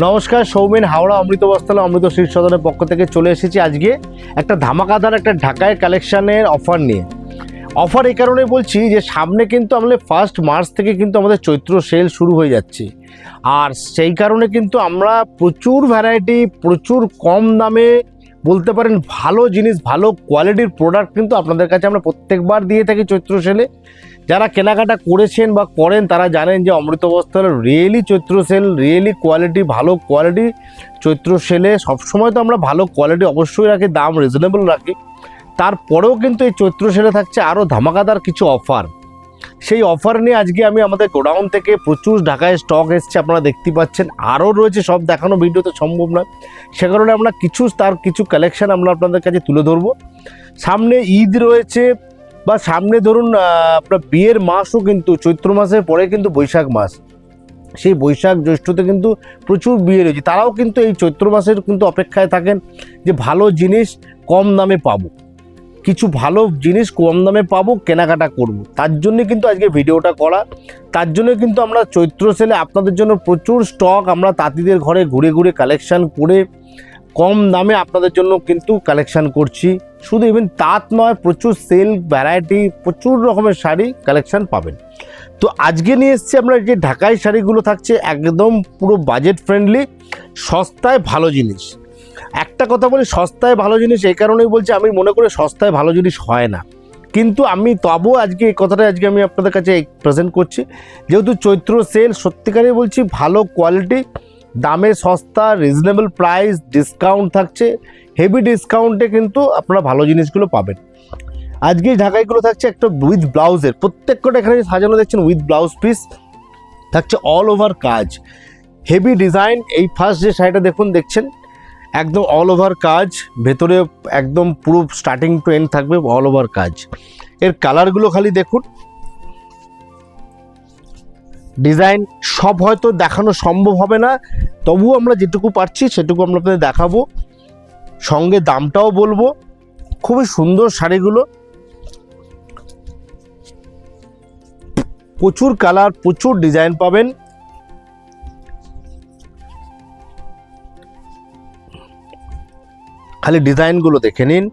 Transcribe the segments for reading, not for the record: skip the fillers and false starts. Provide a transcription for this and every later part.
নমস্কার, সৌমেন হাওড়া অমৃত বস্ত্রালয় অমৃত শীর্ষ সদনের পক্ষ থেকে চলে এসেছি আজকে একটা ধামাকাদার একটা ঢাকায় কালেকশনের অফার নিয়ে। অফার এই কারণে বলছি যে সামনে কিন্তু আমাদের 1 মার্চ থেকে কিন্তু আমাদের চৈত্র সেল শুরু হয়ে যাচ্ছে, আর সেই কারণে কিন্তু আমরা প্রচুর ভ্যারাইটি, প্রচুর কম দামে বলতে পারেন ভালো জিনিস, ভালো কোয়ালিটির প্রোডাক্ট কিন্তু আপনাদের কাছে আমরা প্রত্যেকবার দিয়ে থাকি চৈত্র সেলে। যারা কেনাকাটা করেছেন বা করেন তারা জানেন যে অমৃত বস্ত্রালয় রিয়েলি চৈত্র সেল, রিয়েলি কোয়ালিটি, ভালো কোয়ালিটি চৈত্র সেলে সবসময় তো আমরা ভালো কোয়ালিটি অবশ্যই রাখি, দাম রিজনেবল রাখি। তারপরেও কিন্তু এই চৈত্র সেলে থাকছে আরও ধামাকাদার কিছু অফার। সেই অফার নিয়ে আজকে আমি আমাদের গোডাউন থেকে প্রচুর ঢাকায় স্টক এসছে, আপনারা দেখতে পাচ্ছেন। আরও রয়েছে, সব দেখানো ভিডিওতে সম্ভব নয়, সে কারণে আমরা কিছু কালেকশান আমরা আপনাদের কাছে তুলে ধরবো। সামনে ঈদ রয়েছে, বা সামনে ধরুন আপনার বিয়ের মাসও কিন্তু চৈত্র মাসের পরে কিন্তু বৈশাখ মাস, সেই বৈশাখ জ্যৈষ্ঠতে কিন্তু প্রচুর বিয়ে রয়েছে। তারাও কিন্তু এই চৈত্র মাসের কিন্তু অপেক্ষায় থাকেন যে ভালো জিনিস কম দামে পাবো, কিছু ভালো জিনিস কম দামে পাবো, কেনাকাটা করব। তার জন্য কিন্তু আজকে ভিডিওটা করা। তার জন্য কিন্তু আমরা চৈত্র সেলে আপনাদের জন্য প্রচুর স্টক আমরা তাঁতিদের ঘরে ঘুরে ঘুরে কালেকশান করে কম দামে আপনাদের জন্য কিন্তু কালেকশান করছি। শুধু ইভেন তাঁত নয়, প্রচুর সিল্ক ভ্যারাইটি, প্রচুর রকমের শাড়ি কালেকশান পাবেন। তো আজকে নিয়ে এসেছি আমরা যে ঢাকাই শাড়িগুলো থাকছে একদম পুরো বাজেট ফ্রেন্ডলি, সস্তায় ভালো জিনিস। একটা কথা বলি, সস্তায় ভালো জিনিস এই কারণেই বলছি, আমি মনে করি সস্তায় ভালো জিনিস হয় না, কিন্তু আমি তবুও আজকে এই কথাটা আজকে আমি আপনাদের কাছে প্রেজেন্ট করছি। যেহেতু চৈত্র সেল, সত্যিকারই বলছি ভালো কোয়ালিটি, দামে সস্তা, রিজনেবল প্রাইস, ডিসকাউন্ট থাকছে, হেভি ডিসকাউন্টে কিন্তু আপনারা ভালো জিনিসগুলো পাবেন। আজকে ঢাকাইগুলো থাকছে একটা উইথ ব্লাউজের, প্রত্যেকটা এখানে সাজানো দেখছেন উইথ ব্লাউজ পিস থাকছে, অল ওভার কাজ, হেভি ডিজাইন। এই ফার্স্ট যে শাড়িটা দেখছেন একদম অল ওভার কাজ, ভেতরে একদম পুরো স্টার্টিং টু এন্ড থাকবে অল ওভার কাজ। এর কালারগুলো খালি দেখুন, ডিজাইন সব হয়তো দেখানো সম্ভব হবে না, তবুও আমরা যেটুকু পারছি সেটুকু আমরা আপনাদের দেখাবো, সঙ্গে দামটাও বলবো। খুবই সুন্দর শাড়িগুলো, প্রচুর কালার, প্রচুর ডিজাইন পাবেন। খালি ডিজাইনগুলো দেখে নিন,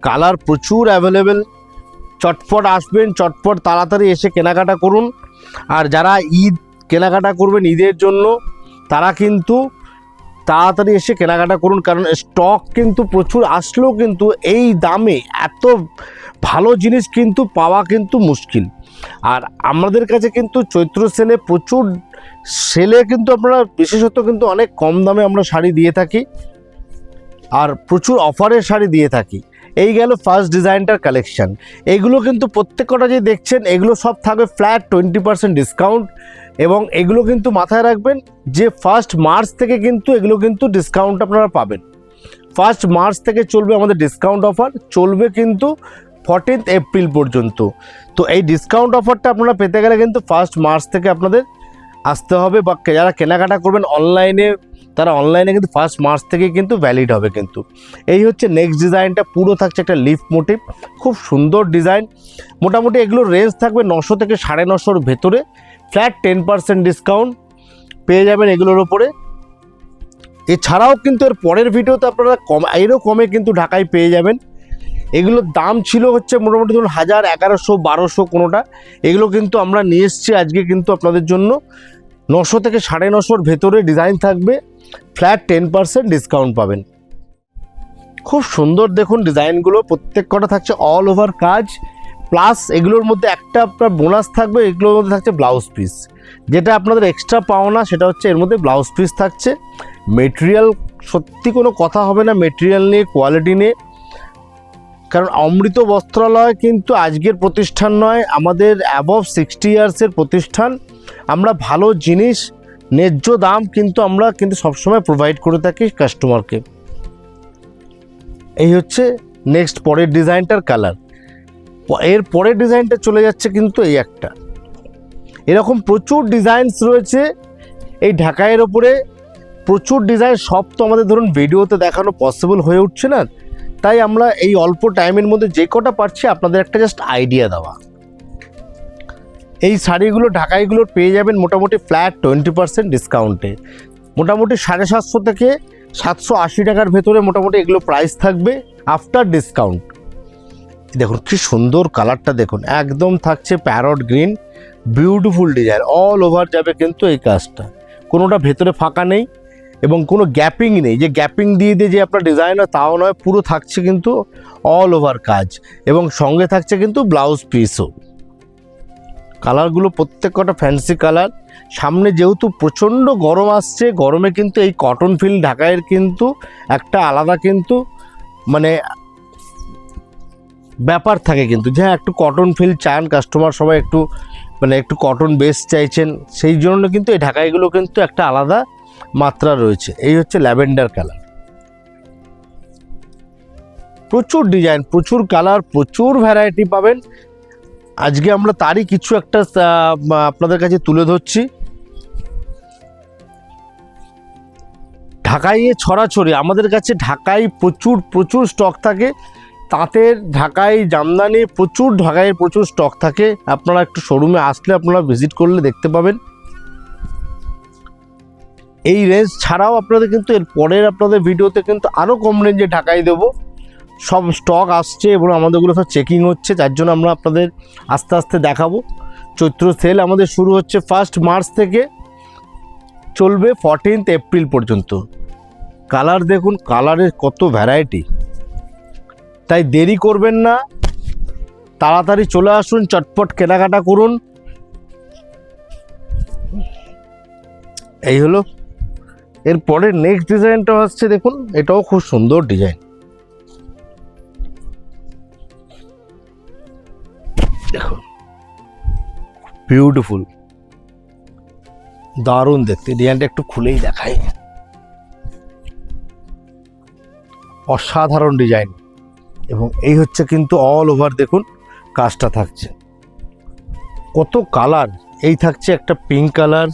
কালার প্রচুর অ্যাভেলেবেল। চটপট আসবেন, চটপট তাড়াতাড়ি এসে কেনাকাটা করুন। আর যারা ঈদ কেনাকাটা করবেন ঈদের জন্য, তারা কিন্তু তাড়াতাড়ি এসে কেনাকাটা করুন, কারণ স্টক কিন্তু প্রচুর আসলেও কিন্তু এই দামে এত ভালো জিনিস কিন্তু পাওয়া কিন্তু মুশকিল। আর আমাদের কাছে কিন্তু চৈত্র সেলে প্রচুর সেলে কিন্তু আপনারা বিশেষত কিন্তু অনেক কম দামে আমরা শাড়ি দিয়ে থাকি, আর প্রচুর অফারের শাড়ি দিয়ে থাকি। এই গেল ফার্স্ট ডিজাইনটার কালেকশান। এগুলো কিন্তু প্রত্যেকটা যে দেখছেন এগুলো সব থাকবে ফ্ল্যাট 20% ডিসকাউন্ট, এবং এগুলো কিন্তু মাথায় রাখবেন যে 1 মার্চ থেকে কিন্তু এগুলো কিন্তু ডিসকাউন্ট আপনারা পাবেন। 1 মার্চ থেকে চলবে আমাদের ডিসকাউন্ট অফার, চলবে কিন্তু 14 এপ্রিল পর্যন্ত। তো এই ডিসকাউন্ট অফারটা আপনারা পেতে গেলে কিন্তু 1 মার্চ থেকে আপনাদের আসতে হবে, বা যারা কেনাকাটা করবেন অনলাইনে তারা অনলাইনে কিন্তু 1 মার্চ থেকে কিন্তু ভ্যালিড হবে কিন্তু। এই হচ্ছে নেক্সট ডিজাইনটা, পুরো থাকছে একটা লিফ মোটিভ, খুব সুন্দর ডিজাইন। মোটামুটি এগুলোর রেঞ্জ থাকবে 900 থেকে 950-র ভেতরে, ফ্ল্যাট 10% ডিসকাউন্ট পেয়ে যাবেন এগুলোর ওপরে। এছাড়াও কিন্তু এর পরের ভিডিওতে আপনারা এরও কমে কিন্তু ঢাকায় পেয়ে যাবেন। এগুলোর দাম ছিল হচ্ছে মোটামুটি ধরুন 1000, 1100, 1200 কোনোটা। এগুলো কিন্তু আমরা নিয়ে এসেছি আজকে কিন্তু আপনাদের জন্য 900 থেকে 950-র ভেতরে ডিজাইন থাকবে, ফ্ল্যাট 10% ডিসকাউন্ট পাবেন। খুব সুন্দর দেখুন ডিজাইনগুলো, প্রত্যেক কটা থাকছে অল ওভার কাজ, প্লাস এগুলোর মধ্যে একটা আপনার বোনাস থাকবে, এগুলোর মধ্যে থাকছে ব্লাউজ পিস। যেটা আপনাদের এক্সট্রা পাওনা সেটা হচ্ছে এর মধ্যে ব্লাউজ পিস থাকছে। মেটেরিয়াল সত্যি কোনো কথা হবে না মেটেরিয়াল নিয়ে, কোয়ালিটি নিয়ে, কারণ অমৃত বস্ত্রালয় কিন্তু আজকের প্রতিষ্ঠান নয়, আমাদের অ্যাবভ 60 ইয়ার্সের প্রতিষ্ঠান। আমরা ভালো জিনিস ন্যায্য দাম কিন্তু আমরা কিন্তু সবসময় প্রোভাইড করে থাকি কাস্টমারকে। এই হচ্ছে নেক্সট পরের ডিজাইনটার কালার। এর পরের ডিজাইনটা চলে যাচ্ছে কিন্তু এই একটা, এরকম প্রচুর ডিজাইনস রয়েছে এই ঢাকাইয়ের ওপরে, প্রচুর ডিজাইন। সব তো আমাদের ধরুন ভিডিওতে দেখানো পসিবল হয়ে উঠছে না, তাই আমরা এই অল্প টাইমের মধ্যে যে কটা পারছি আপনাদের একটা জাস্ট আইডিয়া দেওয়া। এই শাড়িগুলো ঢাকাইগুলো পেয়ে যাবেন মোটামুটি ফ্ল্যাট 20% ডিসকাউন্টে। মোটামুটি 750 থেকে 780 টাকার ভেতরে মোটামুটি এগুলো প্রাইস থাকবে আফটার ডিসকাউন্ট। দেখুন কি সুন্দর কালারটা, দেখুন একদম থাকছে parrot green, beautiful design, all over যাবে কিন্তু এই কাজটা, কোনোটা ভেতরে ফাঁকা নেই এবং কোনো গ্যাপিং নেই, যে গ্যাপিং দিয়ে দিয়ে যে আপনার ডিজাইনার তাও নয়, পুরো থাকছে কিন্তু অল ওভার কাজ এবং সঙ্গে থাকছে কিন্তু ব্লাউজ পিসও। কালারগুলো প্রত্যেকটা ফ্যান্সি কালার। সামনে যেহেতু প্রচণ্ড গরম আসছে, গরমে কিন্তু এই কটন ফিল ঢাকাইয়ের কিন্তু একটা আলাদা কিন্তু মানে ব্যাপার থাকে কিন্তু, যে একটু কটন ফিল চান কাস্টমার, সবাই একটু মানে একটু কটন বেস চাইছেন, সেই জন্য কিন্তু এই ঢাকাইগুলো কিন্তু একটা আলাদা মাত্রা রয়েছে। এই হচ্ছে ল্যাভেন্ডার কালার, প্রচুর ডিজাইন, প্রচুর কালার, প্রচুর ভ্যারাইটি পাবেন। আজকে আমরা তারই কিছু একটা আপনাদের কাছে তুলে ধরছি। ঢাকাইয়ে ছড়াছড়ি, আমাদের কাছে ঢাকাই প্রচুর স্টক থাকে, তাঁতের ঢাকাই জামদানি ঢাকাইয়ের প্রচুর স্টক থাকে। আপনারা একটু শোরুমে আসলে আপনারা ভিজিট করলে দেখতে পাবেন। এই রেঞ্জ ছাড়াও আপনাদের কিন্তু এর পরের আপনাদের ভিডিওতে কিন্তু আরও কম রেঞ্জে ঢাকাই দেবো, সব স্টক আসছে এবং আমাদেরগুলো সব চেকিং হচ্ছে, যার জন্য আমরা আপনাদের আস্তে আস্তে দেখাবো। চৈত্র সেল আমাদের শুরু হচ্ছে 1 মার্চ থেকে, চলবে 14 এপ্রিল পর্যন্ত। কালার দেখুন, কালারের কত ভ্যারাইটি, তাই দেরি করবেন না, তাড়াতাড়ি চলে আসুন, চটপট কেনাকাটা করুন। এই হলো এরপরে নেক্সট ডিজাইনটা হচ্ছে, দেখুন এটাও খুব সুন্দর ডিজাইন, দেখুন বিউটিফুল, দারুণ দেখতে। ডিজাইনটা একটু খুলেই দেখাই, অসাধারণ ডিজাইন এবং এই হচ্ছে কিন্তু অল ওভার দেখুন কাজটা থাকছে, কত কালার। এই থাকছে একটা পিঙ্ক কালার,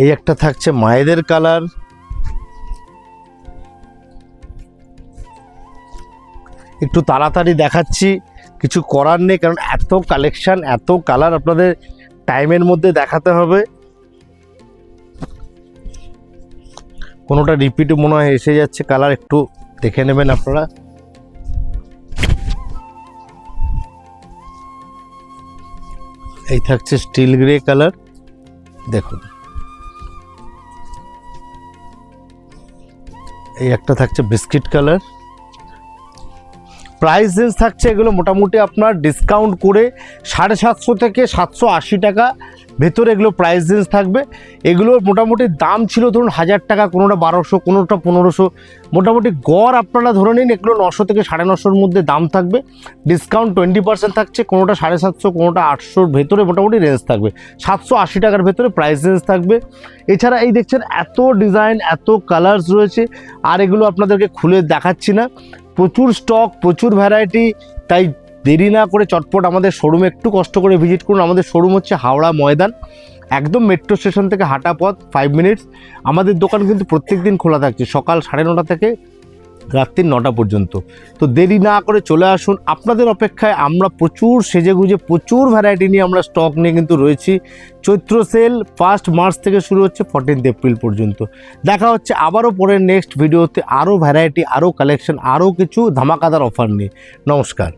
এই একটা থাকছে মায়েদের কালার, একটু তাড়াতাড়ি দেখাচ্ছি, কিছু করার নেই, কারণ এত কালেকশন, এত কালার আপনাদের টাইমের মধ্যে দেখাতে হবে। কোনোটা রিপিট মনে হয় এসে যাচ্ছে কালার, একটু দেখে নেবেন আপনারা। এই থাকছে স্টিল গ্রে কালার, দেখুন এই একটা থাকছে বিস্কিট কালার। প্রাইস রেঞ্জ থাকছে এগুলো মোটামুটি আপনার ডিসকাউন্ট করে 750 থেকে 780 টাকা ভেতরে এগুলো প্রাইস রেঞ্জ থাকবে। এগুলোর মোটামুটি দাম ছিল ধরুন 1000 টাকা, কোনোটা 1200, কোনোটা 1500, মোটামুটি গড় আপনারা ধরে নিন এগুলো 900 থেকে 950-এর মধ্যে দাম থাকবে। ডিসকাউন্ট 20% থাকছে, কোনোটা 750, কোনোটা 800-র ভেতরে মোটামুটি রেঞ্জ থাকবে। 780 টাকার ভেতরে প্রাইস রেঞ্জ থাকবে। এছাড়া এই দেখছেন এত ডিজাইন, এত কালার্স রয়েছে, আর এগুলো আপনাদেরকে খুলে দেখাচ্ছি না, প্রচুর স্টক, প্রচুর ভ্যারাইটি। তাই দেরি না করে চটপট আমাদের শোরুমে একটু কষ্ট করে ভিজিট করুন। আমাদের শোরুম হচ্ছে হাওড়া ময়দান, একদম মেট্রো স্টেশন থেকে হাঁটা পথ 5 মিনিটস। আমাদের দোকান কিন্তু প্রত্যেক দিন খোলা থাকছে, সকাল 9:30 থেকে রাত্রি 9টা পর্যন্ত। তো দেরি না করে চলে আসুন, আপনাদের অপেক্ষায় আমরা প্রচুর সেজেগুজে প্রচুর ভ্যারাইটি নিয়ে আমরা স্টক নিয়ে কিন্তু রয়েছি। চৈত্র সেল 1 মার্চ থেকে শুরু হচ্ছে 14 এপ্রিল পর্যন্ত। দেখা হচ্ছে আবারও পরের নেক্সট ভিডিওতে, আরও ভ্যারাইটি, আরও কালেকশন, আরও কিছু ধামাকাদার অফার নিয়ে। নমস্কার।